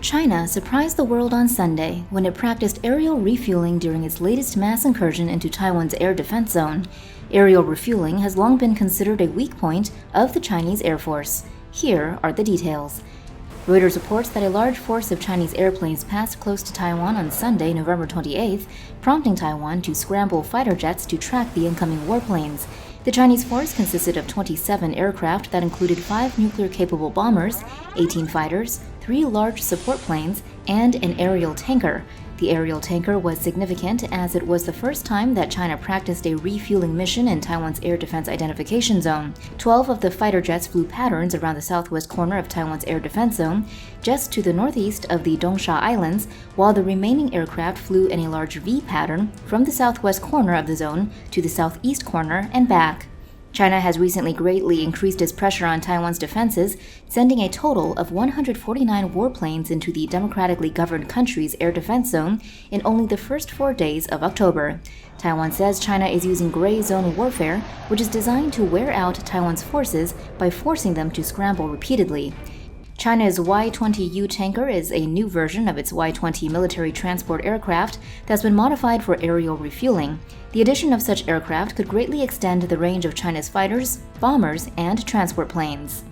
China surprised the world on Sunday when it practiced aerial refueling during its latest mass incursion into Taiwan's air defense zone. Aerial refueling has long been considered a weak point of the Chinese Air Force. Here are the details. Reuters reports that a large force of Chinese airplanes passed close to Taiwan on Sunday, November 28th, prompting Taiwan to scramble fighter jets to track the incoming warplanes. The Chinese force consisted of 27 aircraft that included 5 nuclear-capable bombers, 18 fighters, 3 large support planes, and an aerial tanker. The aerial tanker was significant as it was the first time that China practiced a refueling mission in Taiwan's air defense identification zone. 12 of the fighter jets flew patterns around the southwest corner of Taiwan's air defense zone, just to the northeast of the Dongsha Islands, while the remaining aircraft flew in a large V pattern from the southwest corner of the zone to the southeast corner and back. China has recently greatly increased its pressure on Taiwan's defenses, sending a total of 149 warplanes into the democratically governed country's air defense zone in only the first 4 days of October. Taiwan says China is using gray zone warfare, which is designed to wear out Taiwan's forces by forcing them to scramble repeatedly. China's Y-20U tanker is a new version of its Y-20 military transport aircraft that's been modified for aerial refueling. The addition of such aircraft could greatly extend the range of China's fighters, bombers, and transport planes.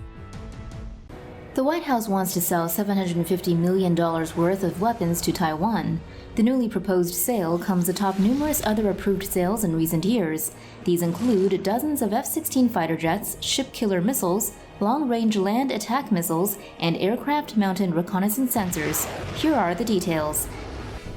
The White House wants to sell $750 million worth of weapons to Taiwan. The newly proposed sale comes atop numerous other approved sales in recent years. These include dozens of F-16 fighter jets, ship-killer missiles, long-range land attack missiles, and aircraft-mounted reconnaissance sensors. Here are the details.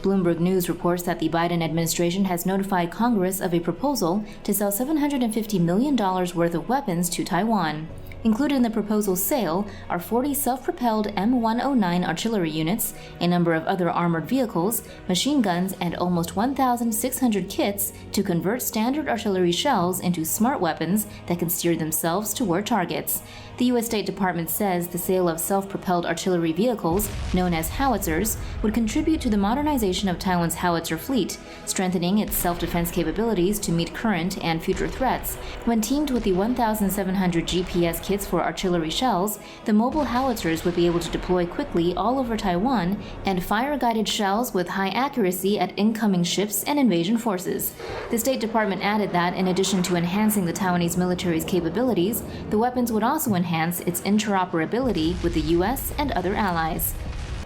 Bloomberg News reports that the Biden administration has notified Congress of a proposal to sell $750 million worth of weapons to Taiwan. Included in the proposal's sale are 40 self-propelled M109 artillery units, a number of other armored vehicles, machine guns, and almost 1,600 kits to convert standard artillery shells into smart weapons that can steer themselves toward targets. The U.S. State Department says the sale of self-propelled artillery vehicles, known as howitzers, would contribute to the modernization of Taiwan's howitzer fleet, strengthening its self-defense capabilities to meet current and future threats. When teamed with the 1,700 GPS kits for artillery shells, the mobile howitzers would be able to deploy quickly all over Taiwan and fire guided shells with high accuracy at incoming ships and invasion forces. The State Department added that, in addition to enhancing the Taiwanese military's capabilities, the weapons would also enhance its interoperability with the U.S. and other allies.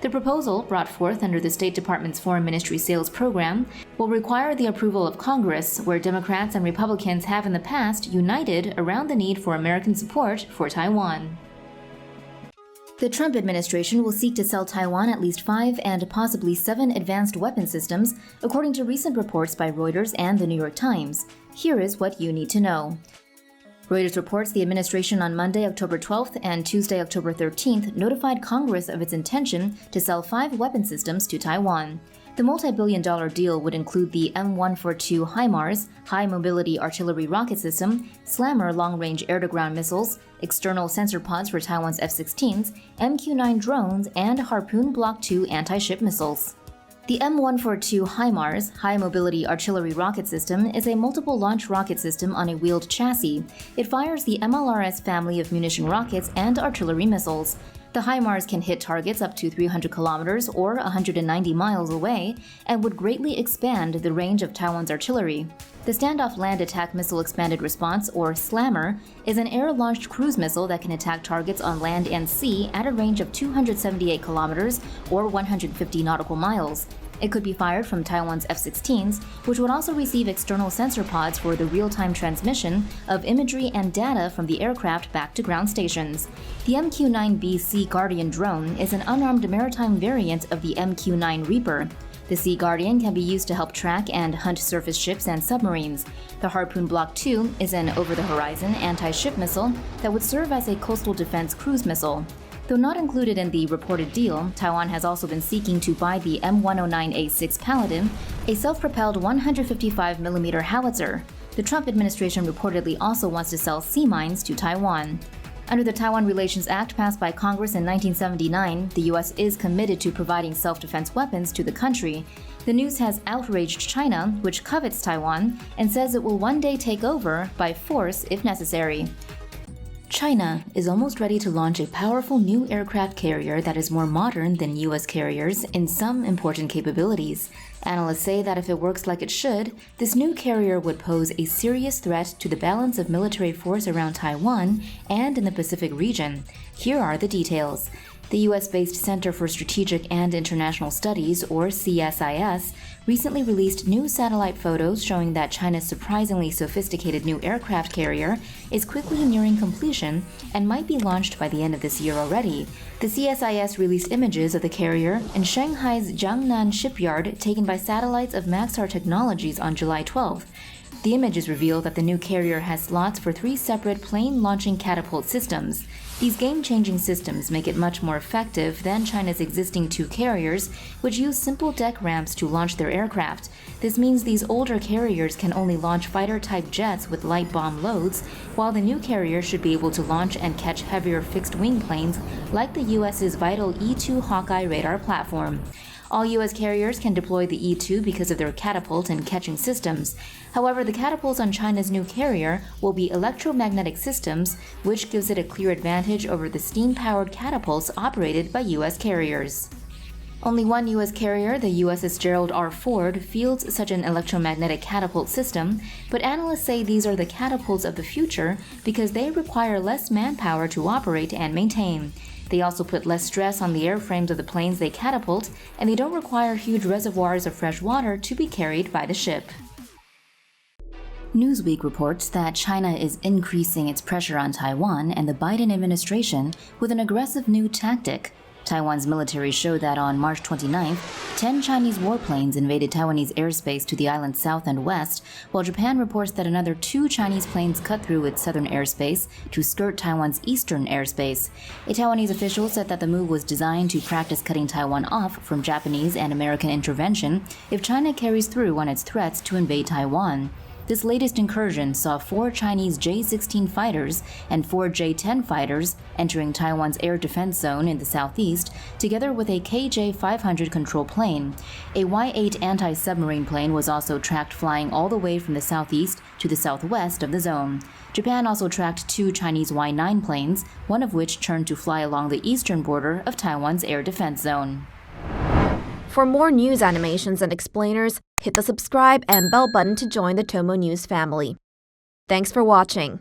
The proposal, brought forth under the State Department's Foreign Ministry Sales Program, will require the approval of Congress, where Democrats and Republicans have in the past united around the need for American support for Taiwan. The Trump administration will seek to sell Taiwan at least 5 and possibly 7 advanced weapon systems, according to recent reports by Reuters and the New York Times. Here is what you need to know. Reuters reports the administration on Monday, October 12th and Tuesday, October 13th notified Congress of its intention to sell 5 weapon systems to Taiwan. The multi-billion-dollar deal would include the M142 HIMARS, High Mobility Artillery Rocket System, Slammer long-range air-to-ground missiles, external sensor pods for Taiwan's F-16s, MQ-9 drones, and Harpoon Block II anti-ship missiles. The M142 HIMARS, High Mobility Artillery Rocket System, is a multiple launch rocket system on a wheeled chassis. It fires the MLRS family of munition rockets and artillery missiles. The HIMARS can hit targets up to 300 kilometers or 190 miles away and would greatly expand the range of Taiwan's artillery. The Standoff Land Attack Missile Expanded Response, or SLAMR, is an air-launched cruise missile that can attack targets on land and sea at a range of 278 kilometers or 150 nautical miles. It could be fired from Taiwan's F-16s, which would also receive external sensor pods for the real-time transmission of imagery and data from the aircraft back to ground stations. The MQ-9B Sea Guardian drone is an unarmed maritime variant of the MQ-9 Reaper. The Sea Guardian can be used to help track and hunt surface ships and submarines. The Harpoon Block II is an over-the-horizon anti-ship missile that would serve as a coastal defense cruise missile. Though not included in the reported deal, Taiwan has also been seeking to buy the M109A6 Paladin, a self-propelled 155mm howitzer. The Trump administration reportedly also wants to sell sea mines to Taiwan. Under the Taiwan Relations Act passed by Congress in 1979, the U.S. is committed to providing self-defense weapons to the country. The news has outraged China, which covets Taiwan, and says it will one day take over by force if necessary. China is almost ready to launch a powerful new aircraft carrier that is more modern than U.S. carriers in some important capabilities. Analysts say that if it works like it should, this new carrier would pose a serious threat to the balance of military force around Taiwan and in the Pacific region. Here are the details. The U.S.-based Center for Strategic and International Studies, or CSIS, recently released new satellite photos showing that China's surprisingly sophisticated new aircraft carrier is quickly nearing completion and might be launched by the end of this year already. The CSIS released images of the carrier in Shanghai's Jiangnan shipyard taken by satellites of Maxar Technologies on July 12th. The images reveal that the new carrier has slots for 3 separate plane-launching catapult systems. These game-changing systems make it much more effective than China's existing 2 carriers, which use simple deck ramps to launch their aircraft. This means these older carriers can only launch fighter-type jets with light bomb loads, while the new carrier should be able to launch and catch heavier fixed-wing planes like the U.S.'s vital E-2 Hawkeye radar platform. All U.S. carriers can deploy the E-2 because of their catapult and catching systems. However, the catapults on China's new carrier will be electromagnetic systems, which gives it a clear advantage over the steam-powered catapults operated by U.S. carriers. Only one U.S. carrier, the USS Gerald R. Ford, fields such an electromagnetic catapult system, but analysts say these are the catapults of the future because they require less manpower to operate and maintain. They also put less stress on the airframes of the planes they catapult, and they don't require huge reservoirs of fresh water to be carried by the ship. Newsweek reports that China is increasing its pressure on Taiwan and the Biden administration with an aggressive new tactic. Taiwan's military showed that on March 29th, 10 Chinese warplanes invaded Taiwanese airspace to the island's south and west, while Japan reports that another 2 Chinese planes cut through its southern airspace to skirt Taiwan's eastern airspace. A Taiwanese official said that the move was designed to practice cutting Taiwan off from Japanese and American intervention if China carries through on its threats to invade Taiwan. This latest incursion saw 4 Chinese J-16 fighters and 4 J-10 fighters entering Taiwan's air defense zone in the southeast, together with a KJ-500 control plane. A Y-8 anti-submarine plane was also tracked flying all the way from the southeast to the southwest of the zone. Japan also tracked 2 Chinese Y-9 planes, one of which turned to fly along the eastern border of Taiwan's air defense zone. For more news animations and explainers, hit the subscribe and bell button to join the TomoNews family. Thanks for watching.